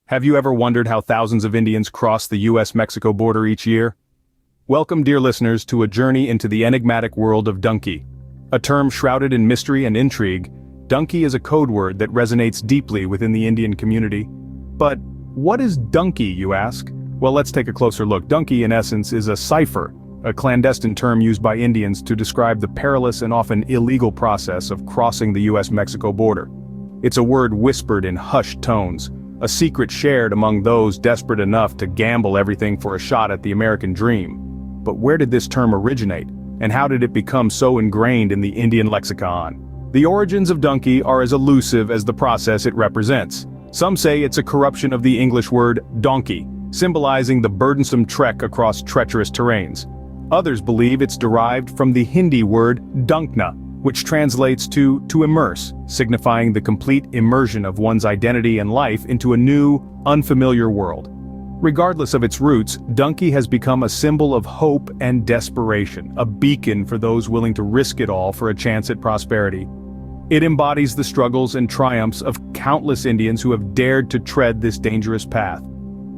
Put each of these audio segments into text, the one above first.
Have you ever wondered how thousands of Indians cross the US-Mexico border each year? Welcome, dear listeners, to a journey into the enigmatic world of Dunki. A term shrouded in mystery and intrigue, Dunki is a code word that resonates deeply within the Indian community. But what is Dunki, you ask? Well, let's take a closer look. Dunki, in essence, is a cipher, a clandestine term used by Indians to describe the perilous and often illegal process of crossing the US-Mexico border. It's a word whispered in hushed tones, a secret shared among those desperate enough to gamble everything for a shot at the American dream. But where did this term originate, and how did it become so ingrained in the Indian lexicon? The origins of Dunki are as elusive as the process it represents. Some say it's a corruption of the English word donkey, symbolizing the burdensome trek across treacherous terrains. Others believe it's derived from the Hindi word dunkna, which translates to immerse, signifying the complete immersion of one's identity and life into a new, unfamiliar world. Regardless of its roots, Dunki has become a symbol of hope and desperation, a beacon for those willing to risk it all for a chance at prosperity. It embodies the struggles and triumphs of countless Indians who have dared to tread this dangerous path.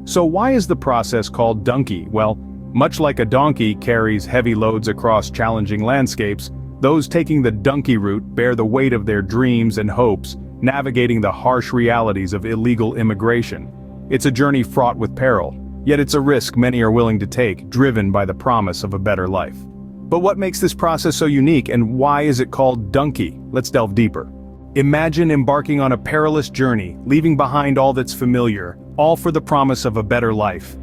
So why is the process called Dunki? Well, much like a donkey carries heavy loads across challenging landscapes, those taking the Dunki route bear the weight of their dreams and hopes, navigating the harsh realities of illegal immigration. It's a journey fraught with peril, yet it's a risk many are willing to take, driven by the promise of a better life. But what makes this process so unique, and why is it called Dunki? Let's delve deeper. Imagine embarking on a perilous journey, leaving behind all that's familiar, all for the promise of a better life.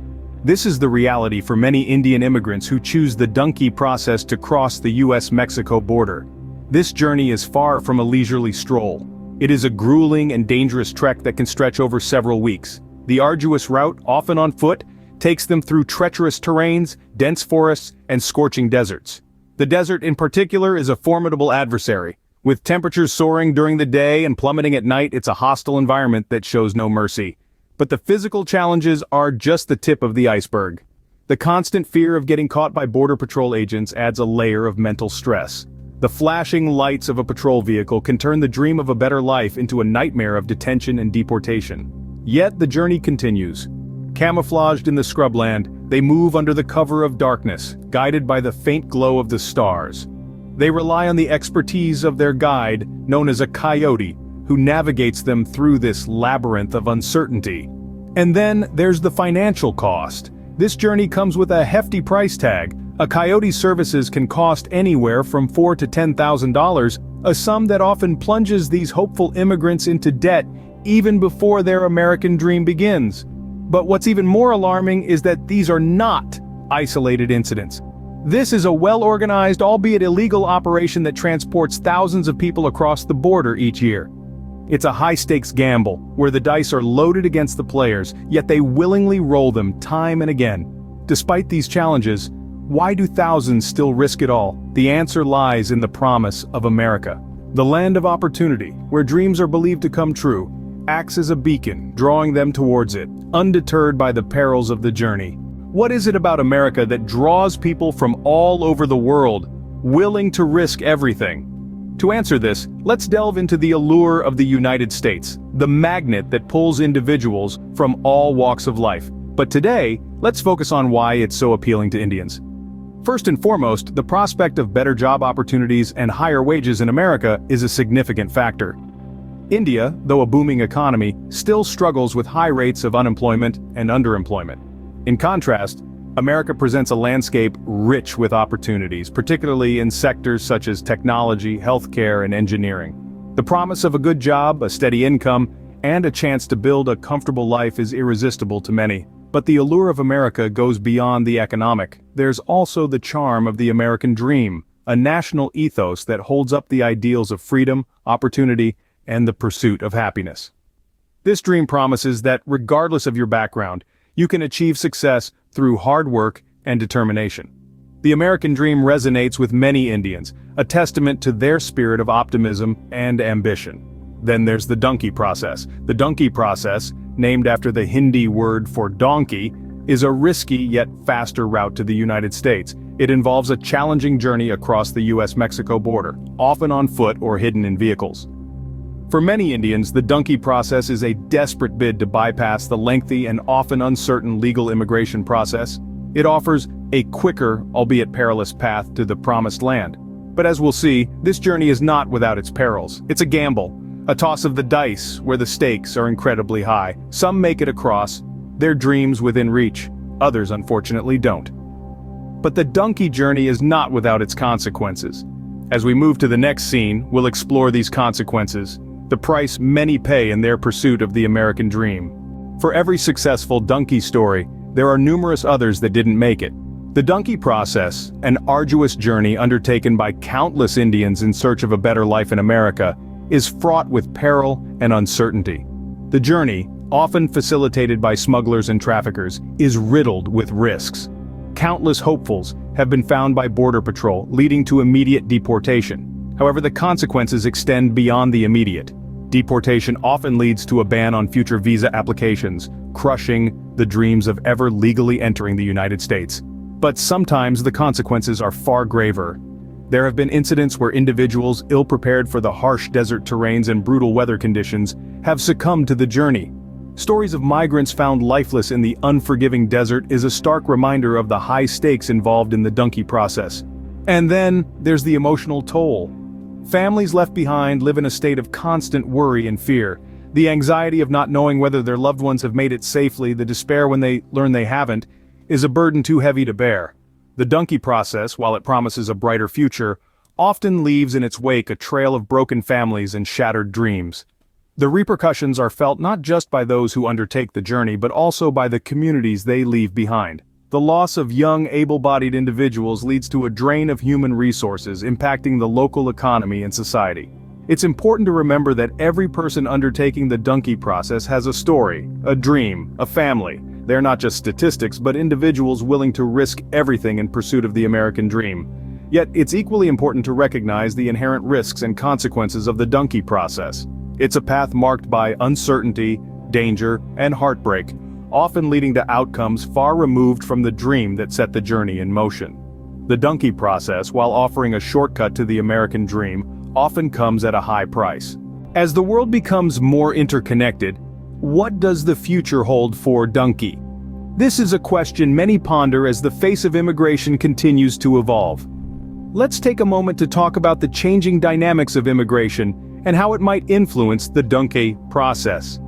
This is the reality for many Indian immigrants who choose the Dunki process to cross the US-Mexico border. This journey is far from a leisurely stroll. It is a grueling and dangerous trek that can stretch over several weeks. The arduous route, often on foot, takes them through treacherous terrains, dense forests, and scorching deserts. The desert in particular is a formidable adversary. With temperatures soaring during the day and plummeting at night, it's a hostile environment that shows no mercy. But the physical challenges are just the tip of the iceberg. The constant fear of getting caught by Border Patrol agents adds a layer of mental stress. The flashing lights of a patrol vehicle can turn the dream of a better life into a nightmare of detention and deportation. Yet the journey continues. Camouflaged in the scrubland, they move under the cover of darkness, guided by the faint glow of the stars. They rely on the expertise of their guide, known as a coyote, who navigates them through this labyrinth of uncertainty. And then there's the financial cost. This journey comes with a hefty price tag. A coyote's services can cost anywhere from $4,000 to $10,000, a sum that often plunges these hopeful immigrants into debt even before their American dream begins. But what's even more alarming is that these are not isolated incidents. This is a well-organized, albeit illegal operation that transports thousands of people across the border each year. It's a high-stakes gamble, where the dice are loaded against the players, yet they willingly roll them time and again. Despite these challenges, why do thousands still risk it all? The answer lies in the promise of America. The land of opportunity, where dreams are believed to come true, acts as a beacon, drawing them towards it, undeterred by the perils of the journey. What is it about America that draws people from all over the world, willing to risk everything? To answer this, let's delve into the allure of the United States, the magnet that pulls individuals from all walks of life. But today, let's focus on why it's so appealing to Indians. First and foremost, the prospect of better job opportunities and higher wages in America is a significant factor. India, though a booming economy, still struggles with high rates of unemployment and underemployment. In contrast, America presents a landscape rich with opportunities, particularly in sectors such as technology, healthcare, and engineering. The promise of a good job, a steady income, and a chance to build a comfortable life is irresistible to many. But the allure of America goes beyond the economic. There's also the charm of the American dream, a national ethos that holds up the ideals of freedom, opportunity, and the pursuit of happiness. This dream promises that regardless of your background, you can achieve success through hard work and determination. The American dream resonates with many Indians, a testament to their spirit of optimism and ambition. Then there's the Dunki process. The Dunki process, named after the Hindi word for donkey, is a risky yet faster route to the United States. It involves a challenging journey across the US-Mexico border, often on foot or hidden in vehicles. For many Indians, the Dunki process is a desperate bid to bypass the lengthy and often uncertain legal immigration process. It offers a quicker, albeit perilous path to the promised land. But as we'll see, this journey is not without its perils. It's a gamble, a toss of the dice where the stakes are incredibly high. Some make it across, their dreams within reach. Others, unfortunately, don't. But the Dunki journey is not without its consequences. As we move to the next scene, we'll explore these consequences, the price many pay in their pursuit of the American dream. For every successful Dunki story, there are numerous others that didn't make it. The Dunki process, an arduous journey undertaken by countless Indians in search of a better life in America, is fraught with peril and uncertainty. The journey, often facilitated by smugglers and traffickers, is riddled with risks. Countless hopefuls have been found by Border Patrol, leading to immediate deportation. However, the consequences extend beyond the immediate. Deportation often leads to a ban on future visa applications, crushing the dreams of ever legally entering the United States. But sometimes the consequences are far graver. There have been incidents where individuals ill-prepared for the harsh desert terrains and brutal weather conditions have succumbed to the journey. Stories of migrants found lifeless in the unforgiving desert is a stark reminder of the high stakes involved in the Dunki process. And then, there's the emotional toll. Families left behind live in a state of constant worry and fear. The anxiety of not knowing whether their loved ones have made it safely, the despair when they learn they haven't, is a burden too heavy to bear. The Dunki process, while it promises a brighter future, often leaves in its wake a trail of broken families and shattered dreams. The repercussions are felt not just by those who undertake the journey but also by the communities they leave behind. The loss of young, able-bodied individuals leads to a drain of human resources, impacting the local economy and society. It's important to remember that every person undertaking the Dunki process has a story, a dream, a family. They're not just statistics but individuals willing to risk everything in pursuit of the American dream. Yet it's equally important to recognize the inherent risks and consequences of the Dunki process. It's a path marked by uncertainty, danger, and heartbreak, often leading to outcomes far removed from the dream that set the journey in motion. The Dunki process, while offering a shortcut to the American dream, often comes at a high price. As the world becomes more interconnected, what does the future hold for Dunki? This is a question many ponder as the face of immigration continues to evolve. Let's take a moment to talk about the changing dynamics of immigration and how it might influence the Dunki process.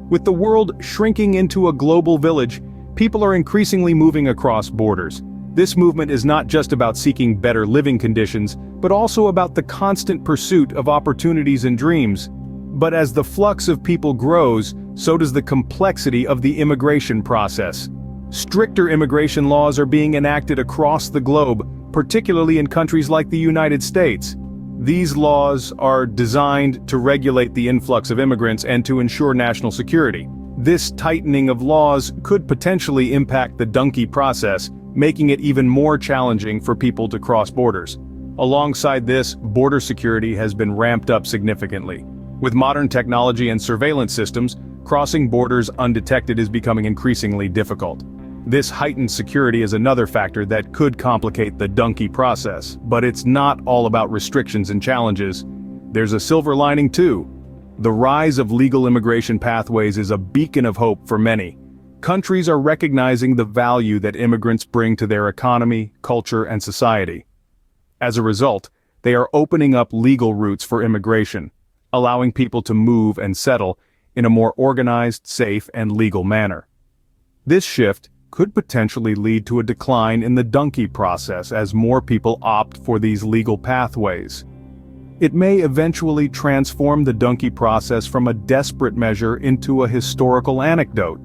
With the world shrinking into a global village, people are increasingly moving across borders. This movement is not just about seeking better living conditions, but also about the constant pursuit of opportunities and dreams. But as the flux of people grows, so does the complexity of the immigration process. Stricter immigration laws are being enacted across the globe, particularly in countries like the United States. These laws are designed to regulate the influx of immigrants and to ensure national security. This tightening of laws could potentially impact the Dunki process, making it even more challenging for people to cross borders. Alongside this, border security has been ramped up significantly. With modern technology and surveillance systems, crossing borders undetected is becoming increasingly difficult. This heightened security is another factor that could complicate the Dunki process, but it's not all about restrictions and challenges. There's a silver lining too. The rise of legal immigration pathways is a beacon of hope for many. Countries are recognizing the value that immigrants bring to their economy, culture, and society. As a result, they are opening up legal routes for immigration, allowing people to move and settle in a more organized, safe, and legal manner. This shift could potentially lead to a decline in the Dunki process as more people opt for these legal pathways. It may eventually transform the Dunki process from a desperate measure into a historical anecdote,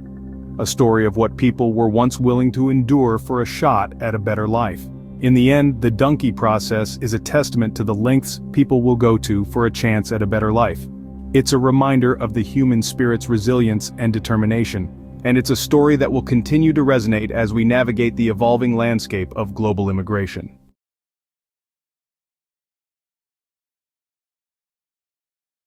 a story of what people were once willing to endure for a shot at a better life. In the end, the Dunki process is a testament to the lengths people will go to for a chance at a better life. It's a reminder of the human spirit's resilience and determination. And it's a story that will continue to resonate as we navigate the evolving landscape of global immigration.